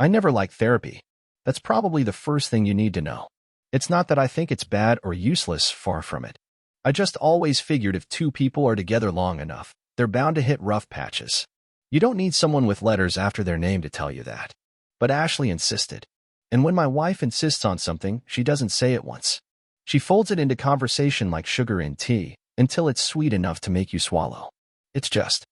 I never liked therapy. That's probably the first thing you need to know. It's not that I think it's bad or useless, far from it. I just always figured if two people are together long enough, they're bound to hit rough patches. You don't need someone with letters after their name to tell you that. But Ashley insisted. And when my wife insists on something, she doesn't say it once. She folds it into conversation like sugar in tea, until it's sweet enough to make you swallow. It's just,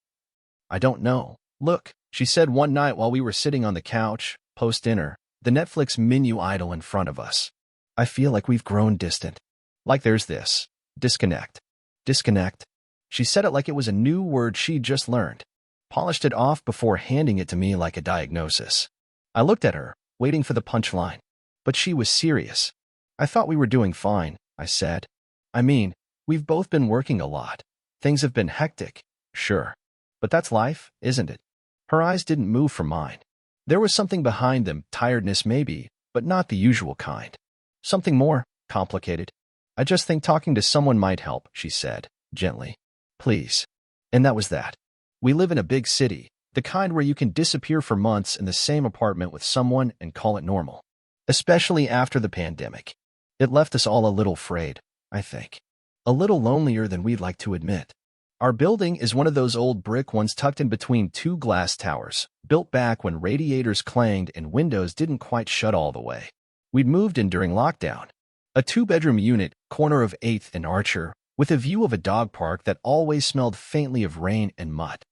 I don't know. Look, she said one night while we were sitting on the couch, post-dinner, the Netflix menu idle in front of us. I feel like we've grown distant. Like there's this disconnect. Disconnect. She said it like it was a new word she'd just learned. Polished it off before handing it to me like a diagnosis. I looked at her, waiting for the punchline. But she was serious. I thought we were doing fine, I said. I mean, we've both been working a lot. Things have been hectic, sure. But that's life, isn't it? Her eyes didn't move from mine. There was something behind them, tiredness maybe, but not the usual kind. Something more complicated. I just think talking to someone might help, she said, gently. Please. And that was that. We live in a big city, the kind where you can disappear for months in the same apartment with someone and call it normal. Especially after the pandemic. It left us all a little frayed, I think. A little lonelier than we'd like to admit. Our building is one of those old brick ones tucked in between two glass towers, built back when radiators clanged and windows didn't quite shut all the way. We'd moved in during lockdown. A two-bedroom unit, corner of 8th and Archer, with a view of a dog park that always smelled faintly of rain and mud.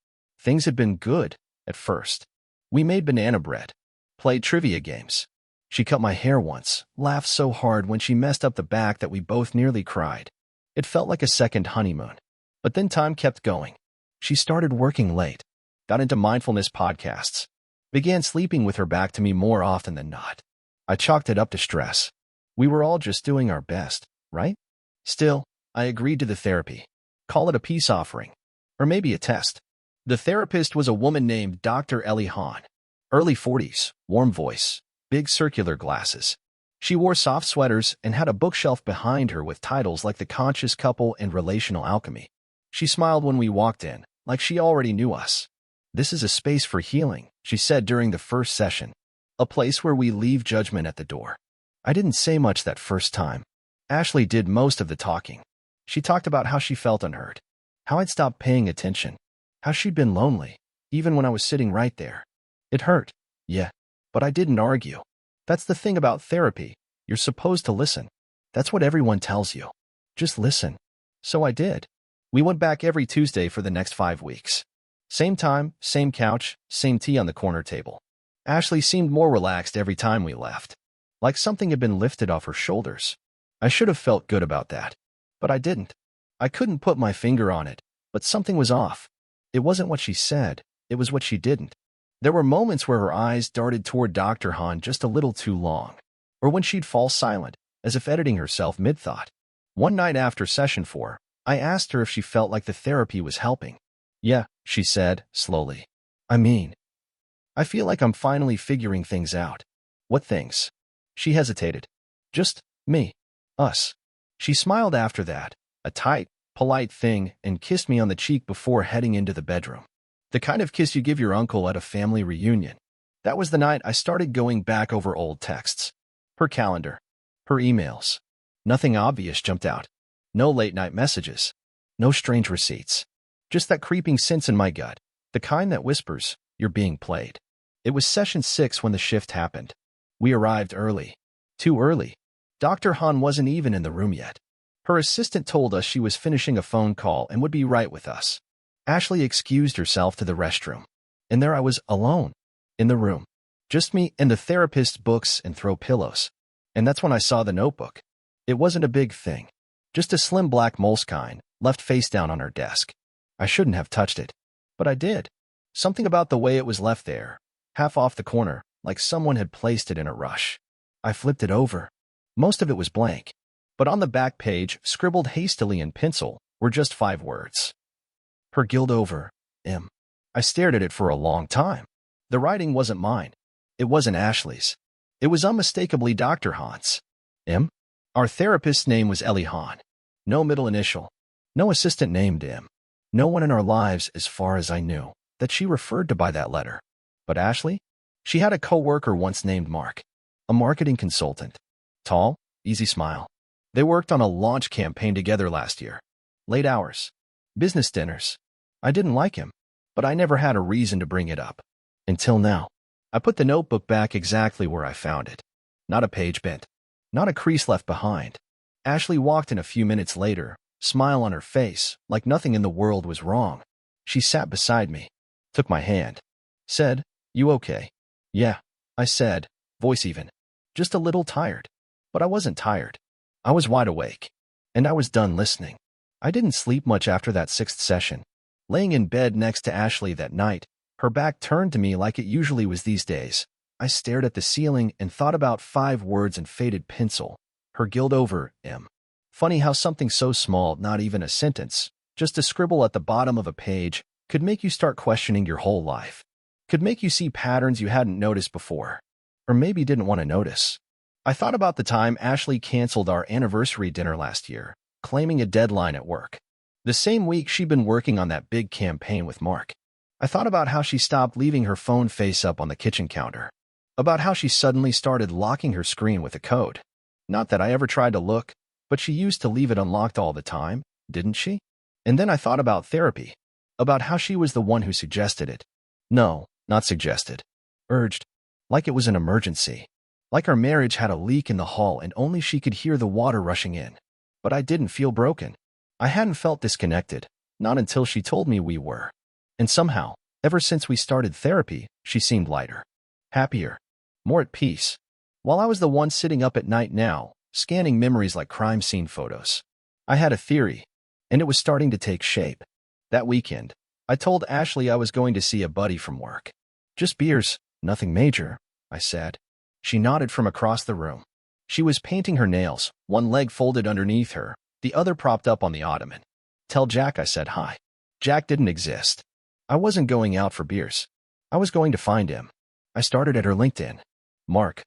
Things had been good, at first. We made banana bread, played trivia games. She cut my hair once, laughed so hard when she messed up the back that we both nearly cried. It felt like a second honeymoon. But then time kept going. She started working late, got into mindfulness podcasts, began sleeping with her back to me more often than not. I chalked it up to stress. We were all just doing our best, right? Still, I agreed to the therapy. Call it a peace offering. Or maybe a test. The therapist was a woman named Dr. Ellie Hahn. Early 40s, warm voice, big circular glasses. She wore soft sweaters and had a bookshelf behind her with titles like The Conscious Couple and Relational Alchemy. She smiled when we walked in, like she already knew us. This is a space for healing, she said during the first session. A place where we leave judgment at the door. I didn't say much that first time. Ashley did most of the talking. She talked about how she felt unheard, how I'd stopped paying attention, how she'd been lonely, even when I was sitting right there. It hurt, yeah, but I didn't argue. That's the thing about therapy. You're supposed to listen. That's what everyone tells you. Just listen. So I did. We went back every Tuesday for the next 5 weeks. Same time, same couch, same tea on the corner table. Ashley seemed more relaxed every time we left, like something had been lifted off her shoulders. I should have felt good about that, but I didn't. I couldn't put my finger on it, but something was off. It wasn't what she said, it was what she didn't. There were moments where her eyes darted toward Dr. Hahn just a little too long, or when she'd fall silent, as if editing herself mid-thought. One night after session 4, I asked her if she felt like the therapy was helping. Yeah, she said, slowly. I feel like I'm finally figuring things out. What things? She hesitated. Just me. Us. She smiled after that, a tight, polite thing, and kissed me on the cheek before heading into the bedroom. The kind of kiss you give your uncle at a family reunion. That was the night I started going back over old texts. Her calendar. Her emails. Nothing obvious jumped out. No late-night messages. No strange receipts. Just that creeping sense in my gut. The kind that whispers, you're being played. It was session 6 when the shift happened. We arrived early. Too early. Dr. Hahn wasn't even in the room yet. Her assistant told us she was finishing a phone call and would be right with us. Ashley excused herself to the restroom. And there I was, alone. In the room. Just me and the therapist's books and throw pillows. And that's when I saw the notebook. It wasn't a big thing. Just a slim black Moleskine, left face down on her desk. I shouldn't have touched it. But I did. Something about the way it was left there, half off the corner, like someone had placed it in a rush. I flipped it over. Most of it was blank. But on the back page, scribbled hastily in pencil, were just 5 words. Her guild over, M. I stared at it for a long time. The writing wasn't mine. It wasn't Ashley's. It was unmistakably Dr. Hahn's. M. Our therapist's name was Ellie Hahn. No middle initial. No assistant named M. No one in our lives, as far as I knew, that she referred to by that letter. But Ashley? She had a coworker once named Mark, a marketing consultant. Tall, easy smile. They worked on a launch campaign together last year. Late hours. Business dinners. I didn't like him, but I never had a reason to bring it up. Until now. I put the notebook back exactly where I found it. Not a page bent. Not a crease left behind. Ashley walked in a few minutes later, smile on her face, like nothing in the world was wrong. She sat beside me, took my hand, said, "You okay?" "Yeah," I said, voice even. Just a little tired. But I wasn't tired. I was wide awake. And I was done listening. I didn't sleep much after that sixth session. Laying in bed next to Ashley that night, her back turned to me like it usually was these days. I stared at the ceiling and thought about 5 words in faded pencil. Her guilt over him. Funny how something so small, not even a sentence, just a scribble at the bottom of a page, could make you start questioning your whole life. Could make you see patterns you hadn't noticed before. Or maybe didn't want to notice. I thought about the time Ashley canceled our anniversary dinner last year, claiming a deadline at work. The same week she'd been working on that big campaign with Mark. I thought about how she stopped leaving her phone face up on the kitchen counter. About how she suddenly started locking her screen with a code. Not that I ever tried to look, but she used to leave it unlocked all the time, didn't she? And then I thought about therapy. About how she was the one who suggested it. No, not suggested. Urged. Like it was an emergency. Like our marriage had a leak in the hall and only she could hear the water rushing in. But I didn't feel broken. I hadn't felt disconnected, not until she told me we were. And somehow, ever since we started therapy, she seemed lighter. Happier. More at peace. While I was the one sitting up at night now, scanning memories like crime scene photos. I had a theory, and it was starting to take shape. That weekend, I told Ashley I was going to see a buddy from work. Just beers, nothing major, I said. She nodded from across the room. She was painting her nails, one leg folded underneath her, the other propped up on the ottoman. Tell Jack I said hi. Jack didn't exist. I wasn't going out for beers. I was going to find him. I started at her LinkedIn. Mark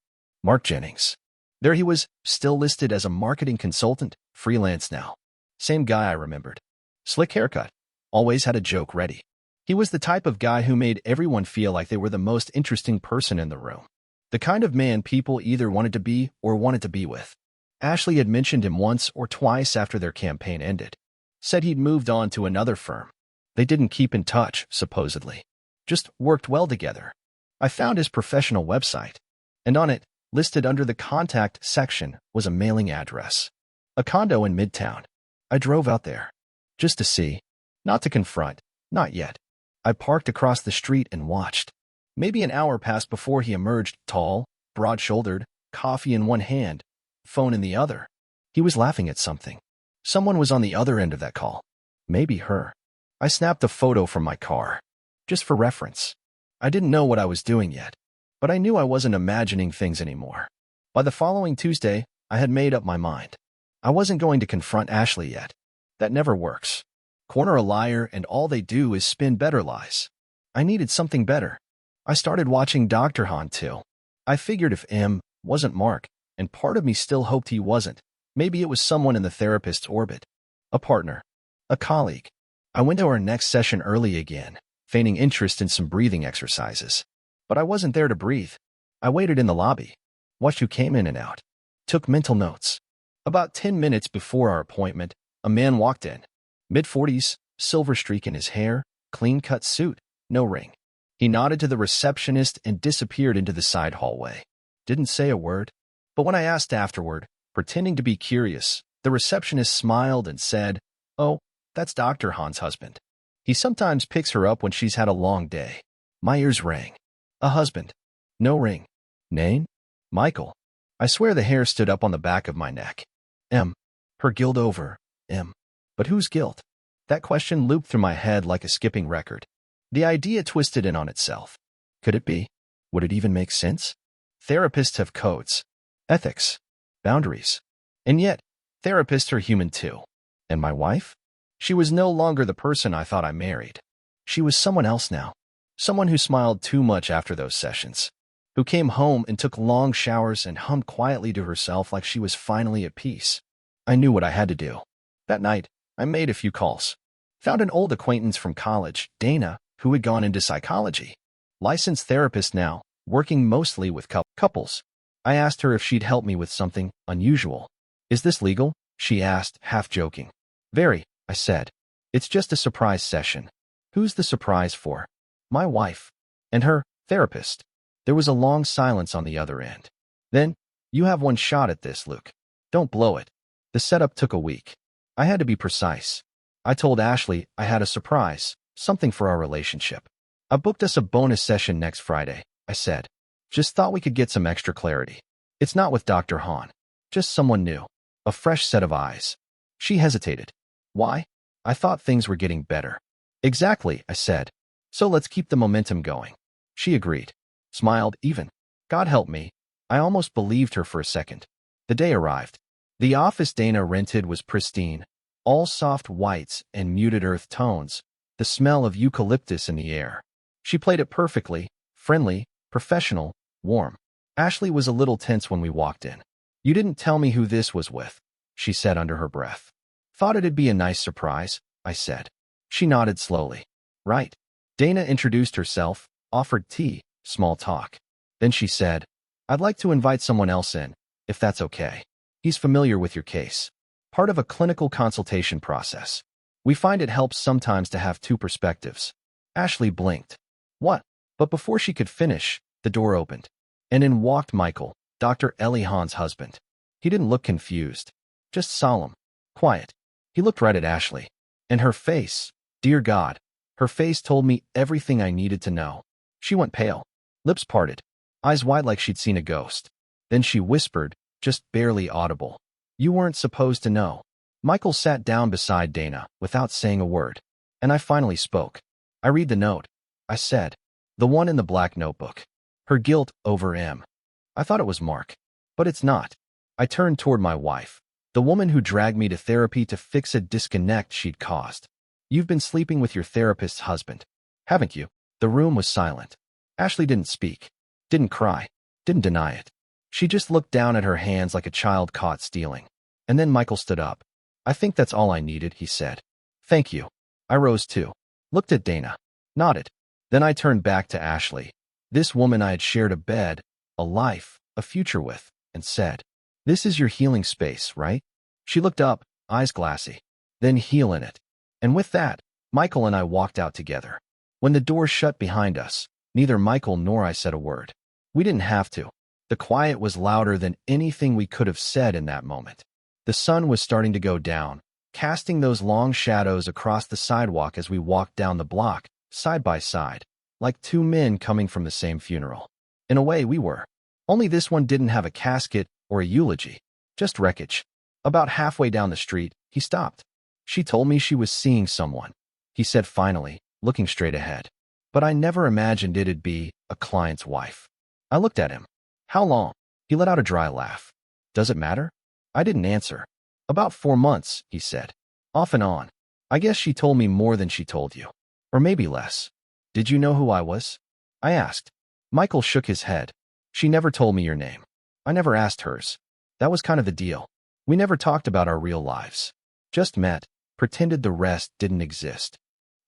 Jennings. There he was, still listed as a marketing consultant, freelance now. Same guy I remembered. Slick haircut. Always had a joke ready. He was the type of guy who made everyone feel like they were the most interesting person in the room. The kind of man people either wanted to be or wanted to be with. Ashley had mentioned him once or twice after their campaign ended. Said he'd moved on to another firm. They didn't keep in touch, supposedly. Just worked well together. I found his professional website. And on it, listed under the contact section, was a mailing address. A condo in Midtown. I drove out there. Just to see. Not to confront. Not yet. I parked across the street and watched. Maybe an hour passed before he emerged, tall, broad-shouldered, coffee in one hand, phone in the other. He was laughing at something. Someone was on the other end of that call. Maybe her. I snapped a photo from my car. Just for reference. I didn't know what I was doing yet, but I knew I wasn't imagining things anymore. By the following Tuesday, I had made up my mind. I wasn't going to confront Ashley yet. That never works. Corner a liar and all they do is spin better lies. I needed something better. I started watching Dr. Han too. I figured if M wasn't Mark, and part of me still hoped he wasn't, maybe it was someone in the therapist's orbit. A partner. A colleague. I went to our next session early again, feigning interest in some breathing exercises. But I wasn't there to breathe. I waited in the lobby. Watched who came in and out. Took mental notes. About 10 minutes before our appointment, a man walked in. Mid-40s, silver streak in his hair, clean-cut suit, no ring. He nodded to the receptionist and disappeared into the side hallway. Didn't say a word. But when I asked afterward, pretending to be curious, the receptionist smiled and said, "Oh, that's Dr. Han's husband. He sometimes picks her up when she's had a long day." My ears rang. A husband. No ring. Name? Michael. I swear the hair stood up on the back of my neck. M. Her guilt over M. But whose guilt? That question looped through my head like a skipping record. The idea twisted in on itself. Could it be? Would it even make sense? Therapists have codes, ethics, boundaries. And yet, therapists are human too. And my wife? She was no longer the person I thought I married. She was someone else now. Someone who smiled too much after those sessions. Who came home and took long showers and hummed quietly to herself like she was finally at peace. I knew what I had to do. That night, I made a few calls. Found an old acquaintance from college, Dana, who had gone into psychology. Licensed therapist now, working mostly with couples. I asked her if she'd help me with something unusual. Is this legal? She asked, half joking. Very, I said. It's just a surprise session. Who's the surprise for? My wife. And her therapist. There was a long silence on the other end. Then, you have one shot at this, Luke. Don't blow it. The setup took a week. I had to be precise. I told Ashley I had a surprise, something for our relationship. I booked us a bonus session next Friday, I said. Just thought we could get some extra clarity. It's not with Dr. Hahn. Just someone new. A fresh set of eyes. She hesitated. Why? I thought things were getting better. Exactly, I said. So let's keep the momentum going. She agreed. Smiled even. God help me. I almost believed her for a second. The day arrived. The office Dana rented was pristine. All soft whites and muted earth tones. The smell of eucalyptus in the air. She played it perfectly, friendly, professional, warm. Ashley was a little tense when we walked in. You didn't tell me who this was with, she said under her breath. Thought it'd be a nice surprise, I said. She nodded slowly. Right. Dana introduced herself, offered tea, small talk. Then she said, I'd like to invite someone else in, if that's okay. He's familiar with your case. Part of a clinical consultation process. We find it helps sometimes to have two perspectives. Ashley blinked. What? But before she could finish, the door opened. And in walked Michael, Dr. Ellie Hahn's husband. He didn't look confused. Just solemn. Quiet. He looked right at Ashley. And her face, dear God, her face told me everything I needed to know. She went pale. Lips parted. Eyes wide like she'd seen a ghost. Then she whispered, just barely audible. You weren't supposed to know. Michael sat down beside Dana, without saying a word. And I finally spoke. I read the note. I said. The one in the black notebook. Her guilt over M. I thought it was Mark. But it's not. I turned toward my wife. The woman who dragged me to therapy to fix a disconnect she'd caused. You've been sleeping with your therapist's husband, haven't you? The room was silent. Ashley didn't speak. Didn't cry. Didn't deny it. She just looked down at her hands like a child caught stealing. And then Michael stood up. I think that's all I needed, he said. Thank you. I rose too. Looked at Dana. Nodded. Then I turned back to Ashley. This woman I had shared a bed, a life, a future with, and said, This is your healing space, right? She looked up, eyes glassy. Then heal in it. And with that, Michael and I walked out together. When the door shut behind us, neither Michael nor I said a word. We didn't have to. The quiet was louder than anything we could have said in that moment. The sun was starting to go down, casting those long shadows across the sidewalk as we walked down the block, side by side, like two men coming from the same funeral. In a way, we were. Only this one didn't have a casket or a eulogy, just wreckage. About halfway down the street, he stopped. She told me she was seeing someone, he said finally, looking straight ahead. But I never imagined it'd be a client's wife. I looked at him. How long? He let out a dry laugh. Does it matter? I didn't answer. About 4 months, he said. Off and on. I guess she told me more than she told you. Or maybe less. Did you know who I was? I asked. Michael shook his head. She never told me your name. I never asked hers. That was kind of the deal. We never talked about our real lives. Just met, pretended the rest didn't exist.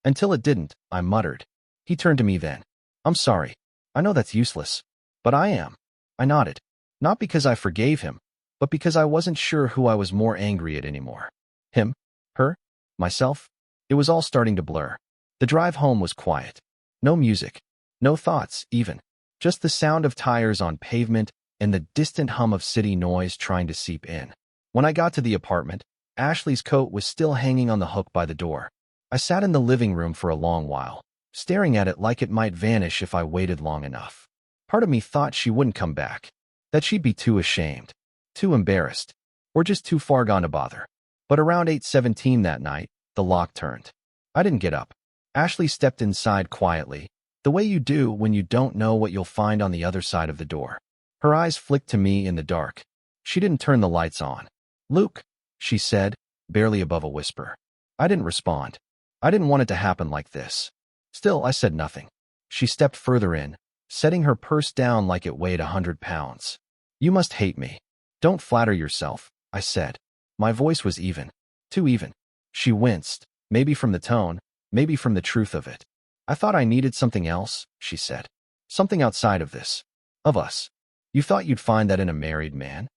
Until it didn't, I muttered. He turned to me then. I'm sorry. I know that's useless. But I am. I nodded. Not because I forgave him, but because I wasn't sure who I was more angry at anymore. Him? Her? Myself? It was all starting to blur. The drive home was quiet. No music. No thoughts, even. Just the sound of tires on pavement and the distant hum of city noise trying to seep in. When I got to the apartment, Ashley's coat was still hanging on the hook by the door. I sat in the living room for a long while, staring at it like it might vanish if I waited long enough. Part of me thought she wouldn't come back, that she'd be too ashamed, too embarrassed, or just too far gone to bother. But around 8:17 that night, the lock turned. I didn't get up. Ashley stepped inside quietly, the way you do when you don't know what you'll find on the other side of the door. Her eyes flicked to me in the dark. She didn't turn the lights on. Luke, she said, barely above a whisper. I didn't respond. I didn't want it to happen like this. Still, I said nothing. She stepped further in, setting her purse down like it weighed 100 pounds. You must hate me. Don't flatter yourself, I said. My voice was even. Too even. She winced, maybe from the tone, maybe from the truth of it. I thought I needed something else, she said. Something outside of this. Of us. You thought you'd find that in a married man?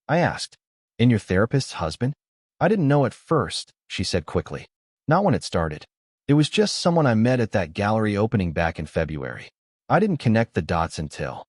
I asked. In your therapist's husband? I didn't know at first, she said quickly. Not when it started. It was just someone I met at that gallery opening back in February. I didn't connect the dots until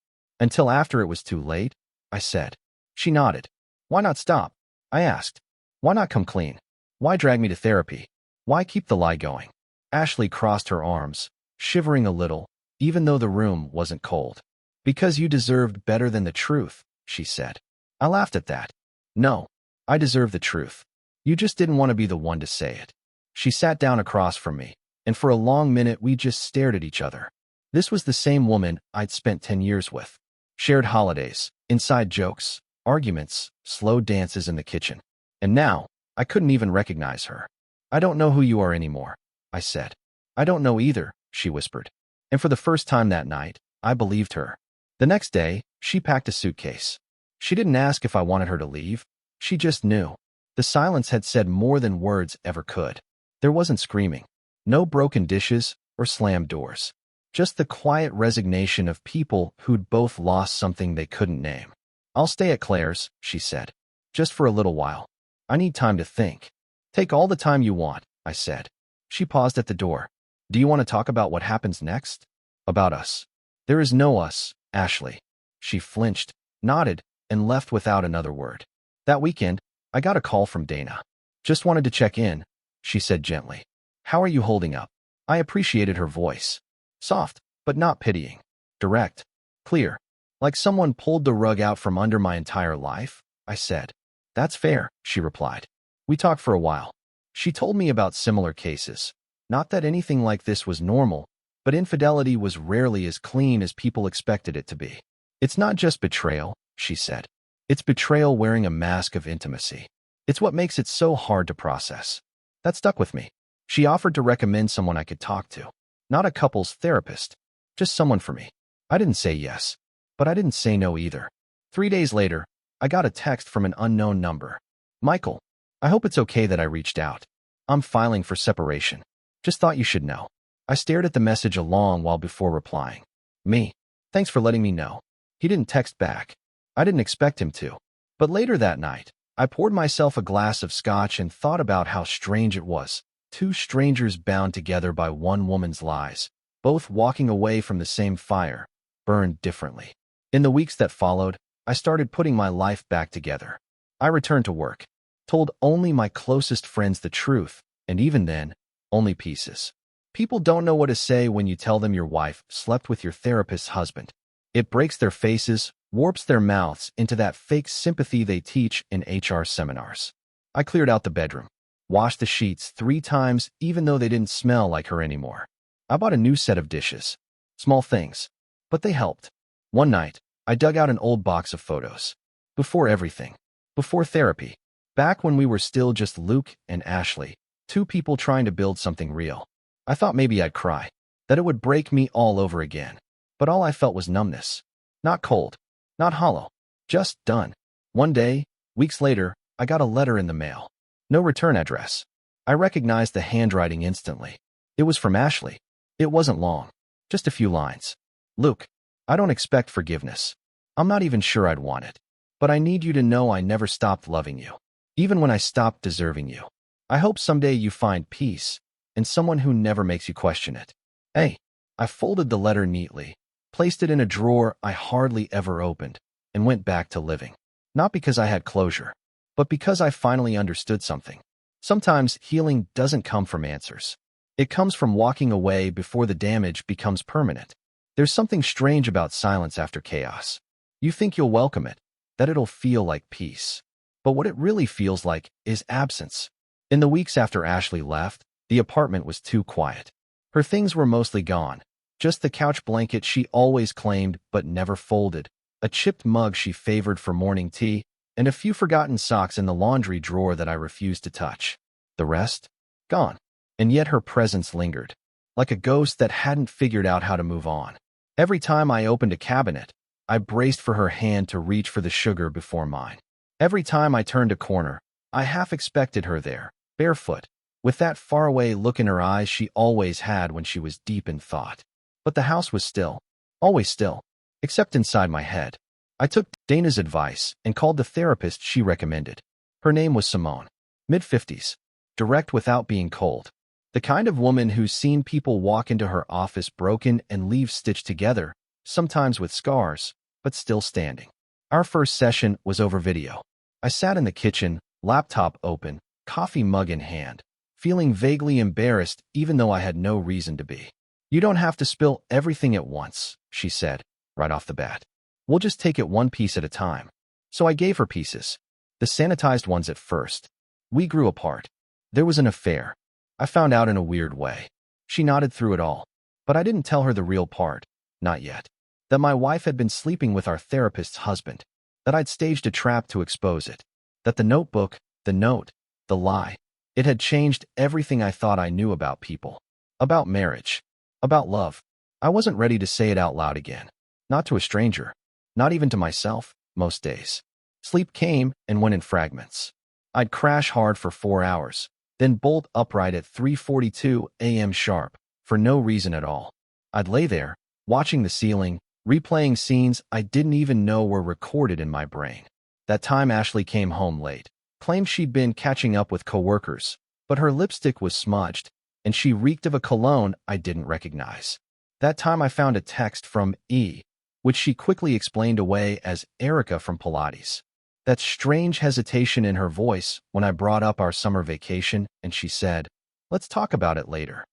after it was too late, I said. She nodded. Why not stop? I asked. Why not come clean? Why drag me to therapy? Why keep the lie going? Ashley crossed her arms, shivering a little, even though the room wasn't cold. Because you deserved better than the truth, she said. I laughed at that. No, I deserve the truth. You just didn't want to be the one to say it. She sat down across from me, and for a long minute we just stared at each other. This was the same woman I'd spent 10 years with. Shared holidays, inside jokes, arguments, slow dances in the kitchen. And now, I couldn't even recognize her. I don't know who you are anymore, I said. I don't know either, she whispered. And for the first time that night, I believed her. The next day, she packed a suitcase. She didn't ask if I wanted her to leave. She just knew. The silence had said more than words ever could. There wasn't screaming. No broken dishes or slammed doors. Just the quiet resignation of people who'd both lost something they couldn't name. I'll stay at Claire's, she said. Just for a little while. I need time to think. Take all the time you want, I said. She paused at the door. Do you want to talk about what happens next? About us. There is no us, Ashley. She flinched, nodded, and left without another word. That weekend, I got a call from Dana. Just wanted to check in, she said gently. How are you holding up? I appreciated her voice. Soft, but not pitying. Direct. Clear. Like someone pulled the rug out from under my entire life, I said. That's fair, she replied. We talked for a while. She told me about similar cases. Not that anything like this was normal, but infidelity was rarely as clean as people expected it to be. It's not just betrayal, she said. It's betrayal wearing a mask of intimacy. It's what makes it so hard to process. That stuck with me. She offered to recommend someone I could talk to. Not a couples therapist. Just someone for me. I didn't say yes, but I didn't say no either. 3 days later, I got a text from an unknown number. Michael, I hope it's okay that I reached out. I'm filing for separation. Just thought you should know. I stared at the message a long while before replying. Me. Thanks for letting me know. He didn't text back. I didn't expect him to. But later that night, I poured myself a glass of scotch and thought about how strange it was. Two strangers bound together by one woman's lies, both walking away from the same fire, burned differently. In the weeks that followed, I started putting my life back together. I returned to work, told only my closest friends the truth, and even then, only pieces. People don't know what to say when you tell them your wife slept with your therapist's husband. It breaks their faces, warps their mouths into that fake sympathy they teach in HR seminars. I cleared out the bedroom, washed the sheets 3 times even though they didn't smell like her anymore. I bought a new set of dishes. Small things, but they helped. One night, I dug out an old box of photos. Before everything. Before therapy. Back when we were still just Luke and Ashley, 2 people trying to build something real. I thought maybe I'd cry, that it would break me all over again. But all I felt was numbness. Not cold. Not hollow. Just done. One day, weeks later, I got a letter in the mail. No return address. I recognized the handwriting instantly. It was from Ashley. It wasn't long. Just a few lines. Luke, I don't expect forgiveness. I'm not even sure I'd want it. But I need you to know I never stopped loving you. Even when I stopped deserving you. I hope someday you find peace, and someone who never makes you question it. Hey, I folded the letter neatly, placed it in a drawer I hardly ever opened, and went back to living. Not because I had closure, but because I finally understood something. Sometimes healing doesn't come from answers. It comes from walking away before the damage becomes permanent. There's something strange about silence after chaos. You think you'll welcome it, that it'll feel like peace. But what it really feels like is absence. In the weeks after Ashley left, the apartment was too quiet. Her things were mostly gone. Just the couch blanket she always claimed but never folded, a chipped mug she favored for morning tea, and a few forgotten socks in the laundry drawer that I refused to touch. The rest? Gone. And yet her presence lingered, like a ghost that hadn't figured out how to move on. Every time I opened a cabinet, I braced for her hand to reach for the sugar before mine. Every time I turned a corner, I half expected her there, barefoot, with that faraway look in her eyes she always had when she was deep in thought. But the house was still, always still. except inside my head. I took Dana's advice and called the therapist she recommended. Her name was Simone. Mid-50s. Direct without being cold. The kind of woman who's seen people walk into her office broken and leave stitched together, sometimes with scars, but still standing. Our first session was over video. I sat in the kitchen, laptop open, coffee mug in hand, feeling vaguely embarrassed even though I had no reason to be. "You don't have to spill everything at once," she said, right off the bat. "We'll just take it one piece at a time." So I gave her pieces. The sanitized ones at first. We grew apart. There was an affair. I found out in a weird way. She nodded through it all. But I didn't tell her the real part. Not yet. That my wife had been sleeping with our therapist's husband. That I'd staged a trap to expose it. That the notebook, the note, the lie, it had changed everything I thought I knew about people. About marriage. About love. I wasn't ready to say it out loud again. Not to a stranger. Not even to myself, most days. Sleep came and went in fragments. I'd crash hard for 4 hours, then bolt upright at 3:42 a.m. sharp, for no reason at all. I'd lay there, watching the ceiling, replaying scenes I didn't even know were recorded in my brain. That time Ashley came home late, claimed she'd been catching up with coworkers, but her lipstick was smudged, and she reeked of a cologne I didn't recognize. That time I found a text from E, which she quickly explained away as Erica from Pilates. That strange hesitation in her voice when I brought up our summer vacation and she said, "Let's talk about it later."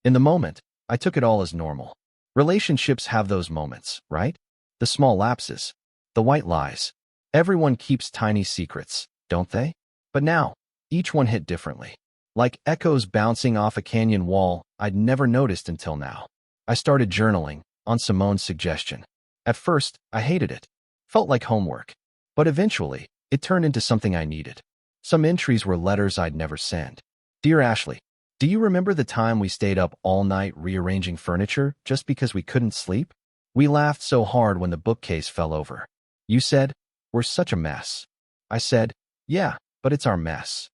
In the moment, I took it all as normal. Relationships have those moments, right? The small lapses, the white lies. Everyone keeps tiny secrets, don't they? But now, each one hit differently. Like echoes bouncing off a canyon wall I'd never noticed until now. I started journaling, on Simone's suggestion. At first, I hated it. Felt like homework. But eventually, it turned into something I needed. Some entries were letters I'd never sent. "Dear Ashley, do you remember the time we stayed up all night rearranging furniture just because we couldn't sleep? We laughed so hard when the bookcase fell over. You said, 'We're such a mess.' I said, 'Yeah, but it's our mess.'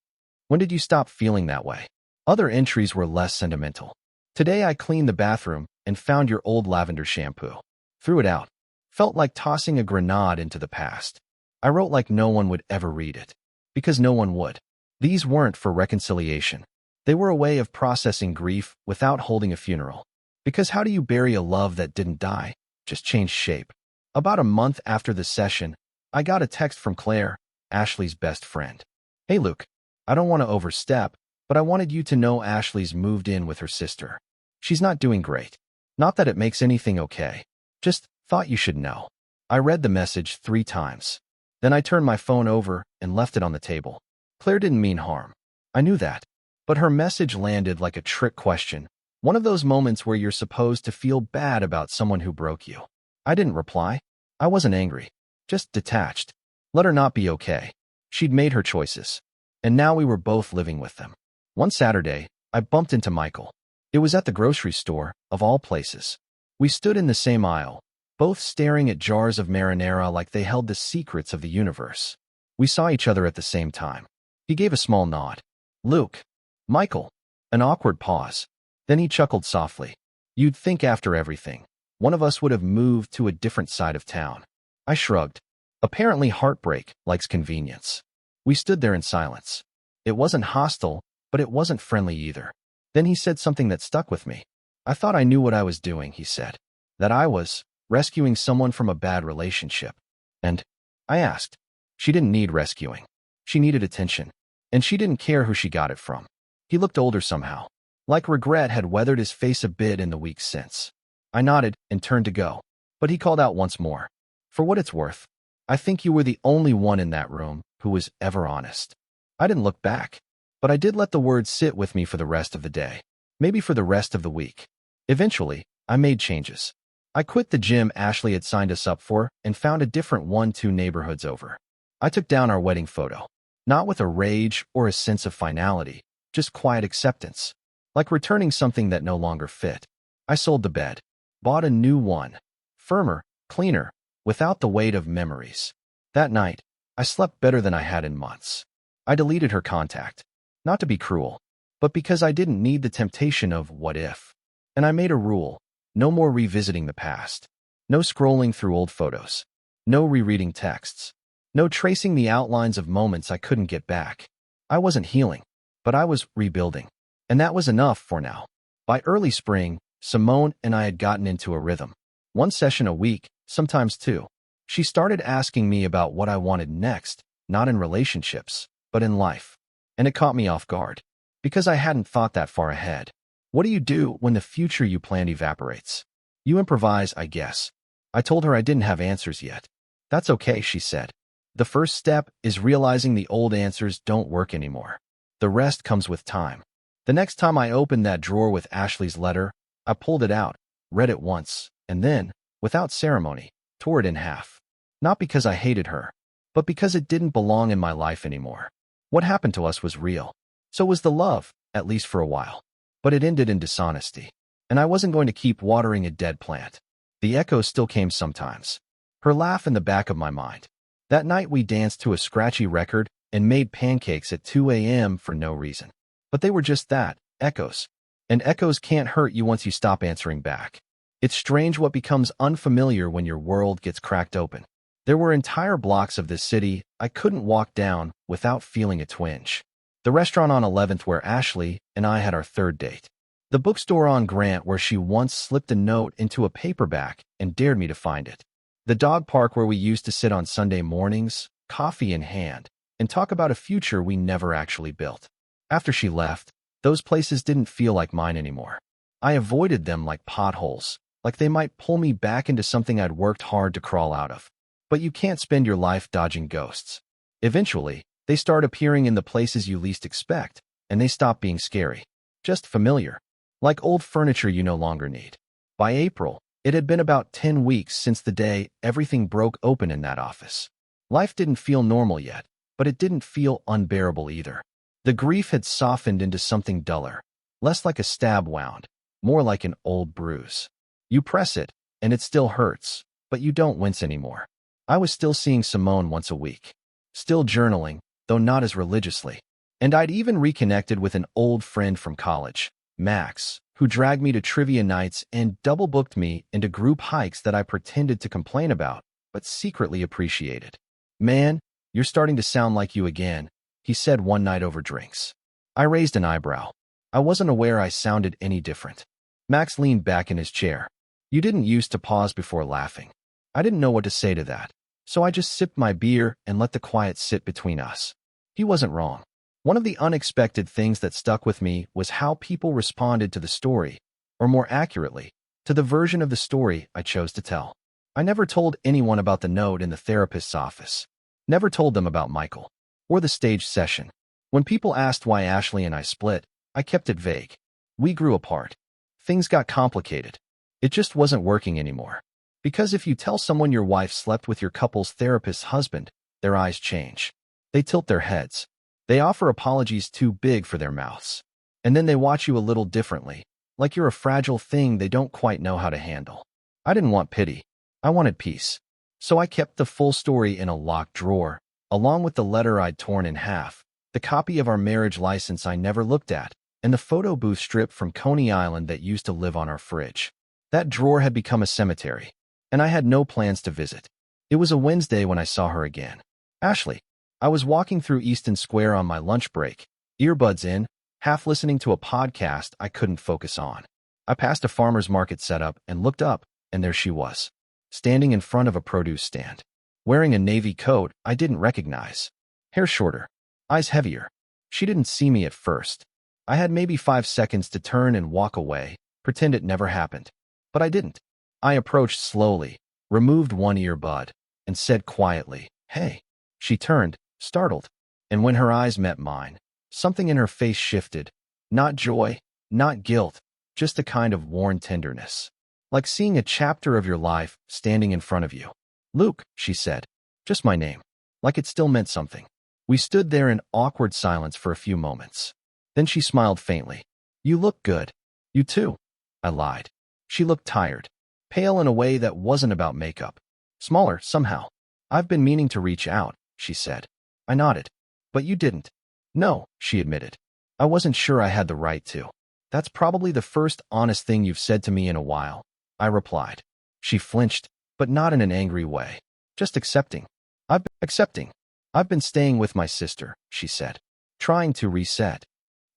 When did you stop feeling that way?" Other entries were less sentimental. "Today I cleaned the bathroom and found your old lavender shampoo. Threw it out. Felt like tossing a grenade into the past." I wrote like no one would ever read it. Because no one would. These weren't for reconciliation. They were a way of processing grief without holding a funeral. Because how do you bury a love that didn't die, just changed shape? About a month after the session, I got a text from Claire, Ashley's best friend. "Hey Luke, I don't want to overstep, but I wanted you to know Ashley's moved in with her sister. She's not doing great. Not that it makes anything okay. Just thought you should know." I read the message 3 times. Then I turned my phone over and left it on the table. Claire didn't mean harm. I knew that. But her message landed like a trick question. One of those moments where you're supposed to feel bad about someone who broke you. I didn't reply. I wasn't angry. Just detached. Let her not be okay. She'd made her choices. And now we were both living with them. One Saturday, I bumped into Michael. It was at the grocery store, of all places. We stood in the same aisle, both staring at jars of marinara like they held the secrets of the universe. We saw each other at the same time. He gave a small nod. "Luke." "Michael." An awkward pause. Then he chuckled softly. "You'd think after everything, one of us would have moved to a different side of town." I shrugged. Apparently heartbreak likes convenience. We stood there in silence. It wasn't hostile, but it wasn't friendly either. Then he said something that stuck with me. "I thought I knew what I was doing," he said. "That I was rescuing someone from a bad relationship." And I asked. She didn't need rescuing. She needed attention. And she didn't care who she got it from. He looked older somehow. Like regret had weathered his face a bit in the weeks since. I nodded and turned to go. But he called out once more. "For what it's worth, I think you were the only one in that room who was ever honest." I didn't look back. But I did let the words sit with me for the rest of the day. Maybe for the rest of the week. Eventually, I made changes. I quit the gym Ashley had signed us up for and found a different one 2 neighborhoods over. I took down our wedding photo. Not with a rage or a sense of finality, just quiet acceptance. Like returning something that no longer fit. I sold the bed. Bought a new one. Firmer, cleaner, without the weight of memories. That night, I slept better than I had in months. I deleted her contact. Not to be cruel, but because I didn't need the temptation of what if. And I made a rule. No more revisiting the past. No scrolling through old photos. No rereading texts. No tracing the outlines of moments I couldn't get back. I wasn't healing, but I was rebuilding. And that was enough for now. By early spring, Simone and I had gotten into a rhythm. One session a week, sometimes two. She started asking me about what I wanted next, not in relationships, but in life. And it caught me off guard, because I hadn't thought that far ahead. What do you do when the future you planned evaporates? You improvise, I guess. I told her I didn't have answers yet. That's okay, she said. The first step is realizing the old answers don't work anymore. The rest comes with time. The next time I opened that drawer with Ashley's letter, I pulled it out, read it once, and then, without ceremony, tore it in half. Not because I hated her, but because it didn't belong in my life anymore. What happened to us was real. So was the love, at least for a while. But it ended in dishonesty. And I wasn't going to keep watering a dead plant. The echoes still came sometimes. Her laugh in the back of my mind. That night we danced to a scratchy record and made pancakes at 2 a.m. for no reason. But they were just that, echoes. And echoes can't hurt you once you stop answering back. It's strange what becomes unfamiliar when your world gets cracked open. There were entire blocks of this city I couldn't walk down without feeling a twinge. The restaurant on 11th where Ashley and I had our third date. The bookstore on Grant where she once slipped a note into a paperback and dared me to find it. The dog park where we used to sit on Sunday mornings, coffee in hand, and talk about a future we never actually built. After she left, those places didn't feel like mine anymore. I avoided them like potholes, like they might pull me back into something I'd worked hard to crawl out of. But you can't spend your life dodging ghosts. Eventually, they start appearing in the places you least expect, and they stop being scary. Just familiar. Like old furniture you no longer need. By April, it had been about 10 weeks since the day everything broke open in that office. Life didn't feel normal yet, but it didn't feel unbearable either. The grief had softened into something duller, less like a stab wound, more like an old bruise. You press it, and it still hurts, but you don't wince anymore. I was still seeing Simone once a week. Still journaling, though not as religiously. And I'd even reconnected with an old friend from college, Max, who dragged me to trivia nights and double-booked me into group hikes that I pretended to complain about, but secretly appreciated. "Man, you're starting to sound like you again," he said one night over drinks. I raised an eyebrow. I wasn't aware I sounded any different. Max leaned back in his chair. "You didn't used to pause before laughing." I didn't know what to say to that, so I just sipped my beer and let the quiet sit between us. He wasn't wrong. One of the unexpected things that stuck with me was how people responded to the story, or more accurately, to the version of the story I chose to tell. I never told anyone about the note in the therapist's office. Never told them about Michael, or the stage session. When people asked why Ashley and I split, I kept it vague. We grew apart. Things got complicated. It just wasn't working anymore. Because if you tell someone your wife slept with your couple's therapist's husband, their eyes change. They tilt their heads. They offer apologies too big for their mouths. And then they watch you a little differently, like you're a fragile thing they don't quite know how to handle. I didn't want pity. I wanted peace. So I kept the full story in a locked drawer, along with the letter I'd torn in half, the copy of our marriage license I never looked at, and the photo booth strip from Coney Island that used to live on our fridge. That drawer had become a cemetery, and I had no plans to visit. It was a Wednesday when I saw her again. Ashley. I was walking through Easton Square on my lunch break, earbuds in, half listening to a podcast I couldn't focus on. I passed a farmer's market setup and looked up, and there she was, standing in front of a produce stand, wearing a navy coat I didn't recognize. Hair shorter, eyes heavier. She didn't see me at first. I had maybe 5 seconds to turn and walk away, pretend it never happened. But I didn't. I approached slowly, removed one earbud, and said quietly, "Hey." She turned, startled, and when her eyes met mine, something in her face shifted. Not joy, not guilt, just a kind of worn tenderness. Like seeing a chapter of your life standing in front of you. "Luke," she said. Just my name. Like it still meant something. We stood there in awkward silence for a few moments. Then she smiled faintly. "You look good." "You too." I lied. She looked tired. Pale in a way that wasn't about makeup. Smaller, somehow. "I've been meaning to reach out," she said. I nodded. "But you didn't." "No," she admitted. "I wasn't sure I had the right to." "That's probably the first honest thing you've said to me in a while," I replied. She flinched, but not in an angry way. Just accepting. I've been accepting. I've been staying with my sister, she said, trying to reset.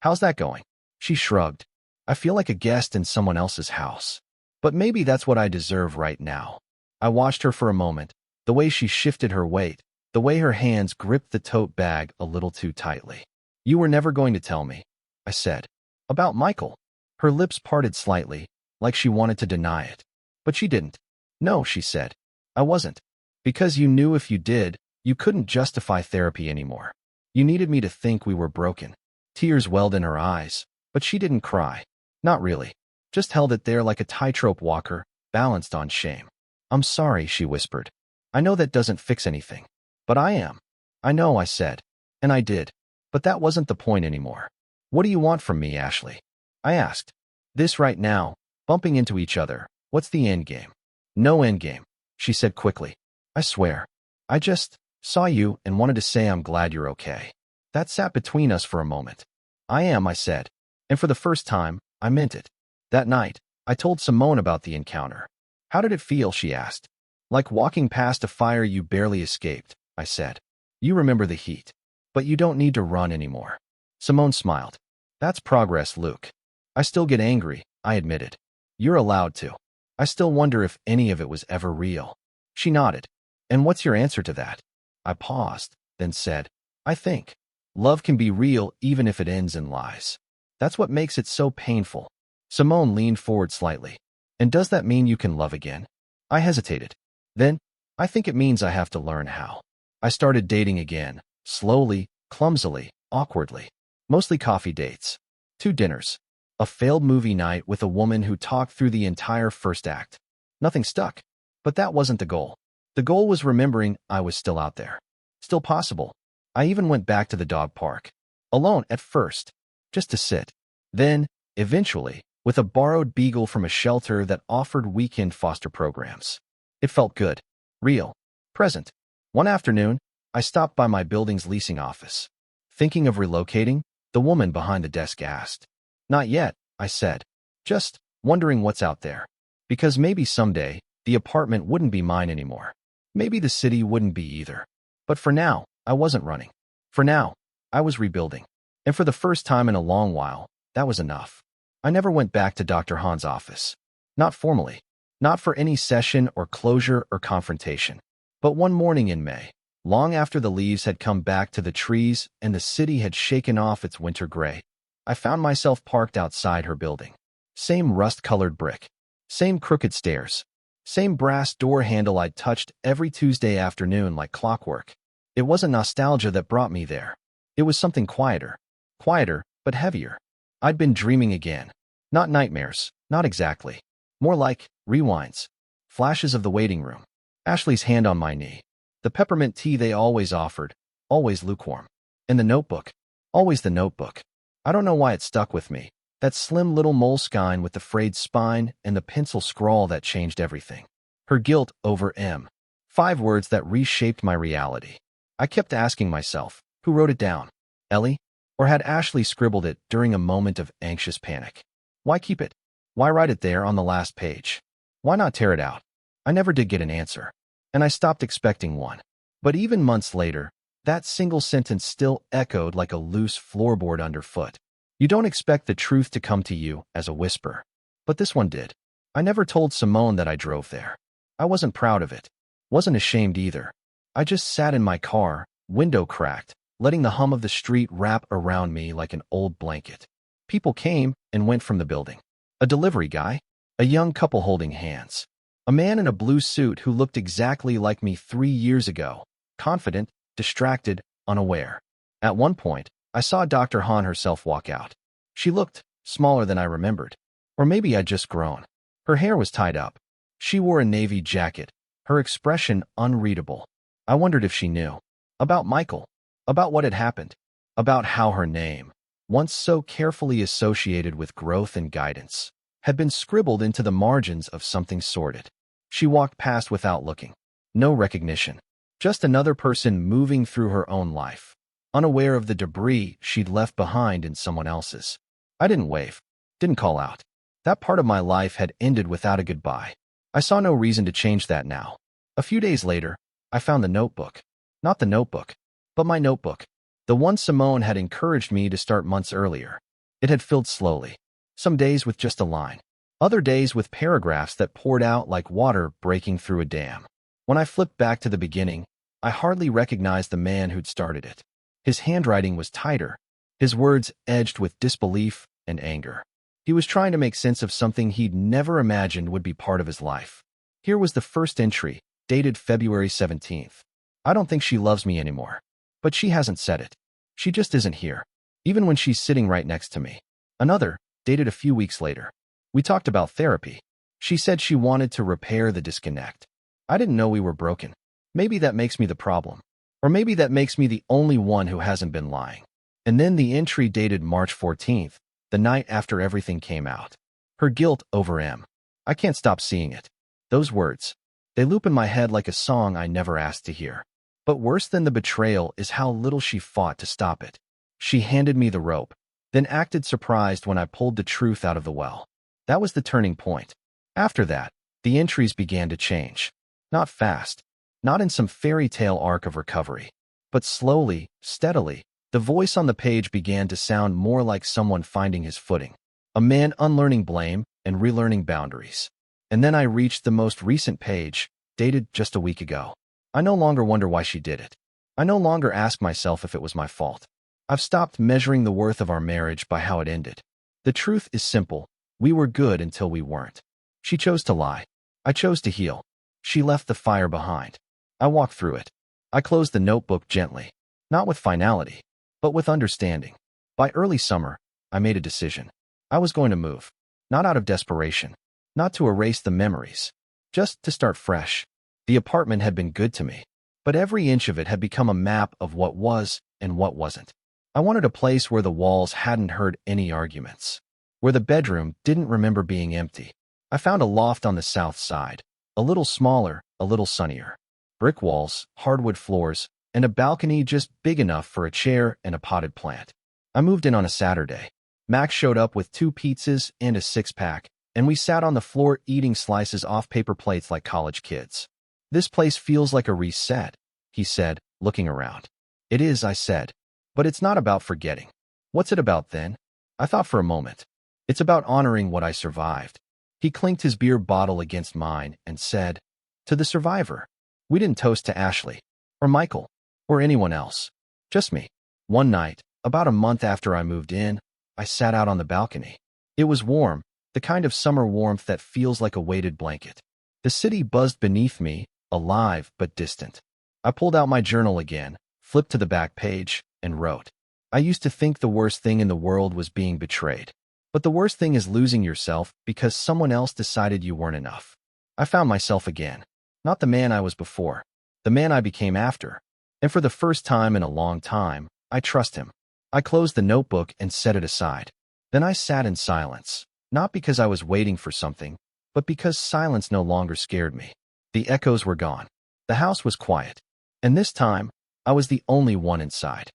How's that going? She shrugged. I feel like a guest in someone else's house. But maybe that's what I deserve right now. I watched her for a moment, the way she shifted her weight, the way her hands gripped the tote bag a little too tightly. You were never going to tell me, I said. About Michael. Her lips parted slightly, like she wanted to deny it. But she didn't. No, she said. I wasn't. Because you knew if you did, you couldn't justify therapy anymore. You needed me to think we were broken. Tears welled in her eyes, but she didn't cry. Not really. Just held it there like a tightrope walker, balanced on shame. I'm sorry, she whispered. I know that doesn't fix anything. But I am. I know, I said. And I did. But that wasn't the point anymore. What do you want from me, Ashley? I asked. This right now, bumping into each other. What's the end game? No end game, she said quickly. I swear. I just saw you and wanted to say I'm glad you're okay. That sat between us for a moment. I am, I said. And for the first time, I meant it. That night, I told Simone about the encounter. How did it feel, she asked. Like walking past a fire you barely escaped, I said. You remember the heat. But you don't need to run anymore. Simone smiled. That's progress, Luke. I still get angry, I admitted. You're allowed to. I still wonder if any of it was ever real. She nodded. And what's your answer to that? I paused, then said, I think love can be real even if it ends in lies. That's what makes it so painful. Simone leaned forward slightly. And does that mean you can love again? I hesitated. Then, I think it means I have to learn how. I started dating again, slowly, clumsily, awkwardly. Mostly coffee dates. 2 dinners. A failed movie night with a woman who talked through the entire first act. Nothing stuck. But that wasn't the goal. The goal was remembering I was still out there. Still possible. I even went back to the dog park. Alone at first. Just to sit. Then, eventually, with a borrowed beagle from a shelter that offered weekend foster programs. It felt good. Real. Present. One afternoon, I stopped by my building's leasing office. Thinking of relocating? The woman behind the desk asked. Not yet, I said. Just wondering what's out there. Because maybe someday, the apartment wouldn't be mine anymore. Maybe the city wouldn't be either. But for now, I wasn't running. For now, I was rebuilding. And for the first time in a long while, that was enough. I never went back to Dr. Han's office. Not formally. Not for any session or closure or confrontation. But one morning in May, long after the leaves had come back to the trees and the city had shaken off its winter gray, I found myself parked outside her building. Same rust-colored brick. Same crooked stairs. Same brass door handle I'd touched every Tuesday afternoon like clockwork. It wasn't nostalgia that brought me there. It was something quieter. Quieter, but heavier. I'd been dreaming again. Not nightmares, not exactly. More like rewinds. Flashes of the waiting room. Ashley's hand on my knee. The peppermint tea they always offered. Always lukewarm. And the notebook. Always the notebook. I don't know why it stuck with me. That slim little moleskine with the frayed spine and the pencil scrawl that changed everything. Her guilt over M. 5 words that reshaped my reality. I kept asking myself, who wrote it down? Ellie? Or had Ashley scribbled it during a moment of anxious panic? Why keep it? Why write it there on the last page? Why not tear it out? I never did get an answer. And I stopped expecting one. But even months later, that single sentence still echoed like a loose floorboard underfoot. You don't expect the truth to come to you as a whisper. But this one did. I never told Simone that I drove there. I wasn't proud of it. Wasn't ashamed either. I just sat in my car, window cracked, letting the hum of the street wrap around me like an old blanket. People came and went from the building. A delivery guy. A young couple holding hands. A man in a blue suit who looked exactly like me 3 years ago. Confident, distracted, unaware. At one point, I saw Dr. Han herself walk out. She looked smaller than I remembered. Or maybe I'd just grown. Her hair was tied up. She wore a navy jacket, her expression unreadable. I wondered if she knew. About Michael. About what had happened. About how her name, once so carefully associated with growth and guidance, had been scribbled into the margins of something sordid. She walked past without looking. No recognition. Just another person moving through her own life, unaware of the debris she'd left behind in someone else's. I didn't wave. Didn't call out. That part of my life had ended without a goodbye. I saw no reason to change that now. A few days later, I found the notebook. Not the notebook, but my notebook. The one Simone had encouraged me to start months earlier. It had filled slowly. Some days with just a line. Other days with paragraphs that poured out like water breaking through a dam. When I flipped back to the beginning, I hardly recognized the man who'd started it. His handwriting was tighter, his words edged with disbelief and anger. He was trying to make sense of something he'd never imagined would be part of his life. Here was the first entry, dated February 17th. I don't think she loves me anymore. But she hasn't said it. She just isn't here, even when she's sitting right next to me. Another, dated a few weeks later. We talked about therapy. She said she wanted to repair the disconnect. I didn't know we were broken. Maybe that makes me the problem. Or maybe that makes me the only one who hasn't been lying. And then the entry dated March 14th, the night after everything came out. Her guilt over M. I can't stop seeing it. Those words. They loop in my head like a song I never asked to hear. But worse than the betrayal is how little she fought to stop it. She handed me the rope, then acted surprised when I pulled the truth out of the well. That was the turning point. After that, the entries began to change. Not fast, not in some fairy tale arc of recovery, but slowly, steadily. The voice on the page began to sound more like someone finding his footing, a man unlearning blame and relearning boundaries. And then I reached the most recent page, dated just a week ago. I no longer wonder why she did it. I no longer ask myself if it was my fault. I've stopped measuring the worth of our marriage by how it ended. The truth is simple. We were good until we weren't. She chose to lie. I chose to heal. She left the fire behind. I walked through it. I closed the notebook gently, not with finality, but with understanding. By early summer, I made a decision. I was going to move, not out of desperation, not to erase the memories, just to start fresh. The apartment had been good to me, but every inch of it had become a map of what was and what wasn't. I wanted a place where the walls hadn't heard any arguments, where the bedroom didn't remember being empty. I found a loft on the south side, a little smaller, a little sunnier. Brick walls, hardwood floors, and a balcony just big enough for a chair and a potted plant. I moved in on a Saturday. Max showed up with 2 pizzas and a 6-pack, and we sat on the floor eating slices off paper plates like college kids. This place feels like a reset, he said, looking around. It is, I said. But it's not about forgetting. What's it about then? I thought for a moment. It's about honoring what I survived. He clinked his beer bottle against mine and said, to the survivor. We didn't toast to Ashley, or Michael, or anyone else. Just me. One night, about a month after I moved in, I sat out on the balcony. It was warm, the kind of summer warmth that feels like a weighted blanket. The city buzzed beneath me, alive but distant. I pulled out my journal again, flipped to the back page, and wrote. I used to think the worst thing in the world was being betrayed. But the worst thing is losing yourself because someone else decided you weren't enough. I found myself again. Not the man I was before, the man I became after. And for the first time in a long time, I trust him. I closed the notebook and set it aside. Then I sat in silence, not because I was waiting for something, but because silence no longer scared me. The echoes were gone. The house was quiet. And this time, I was the only one inside.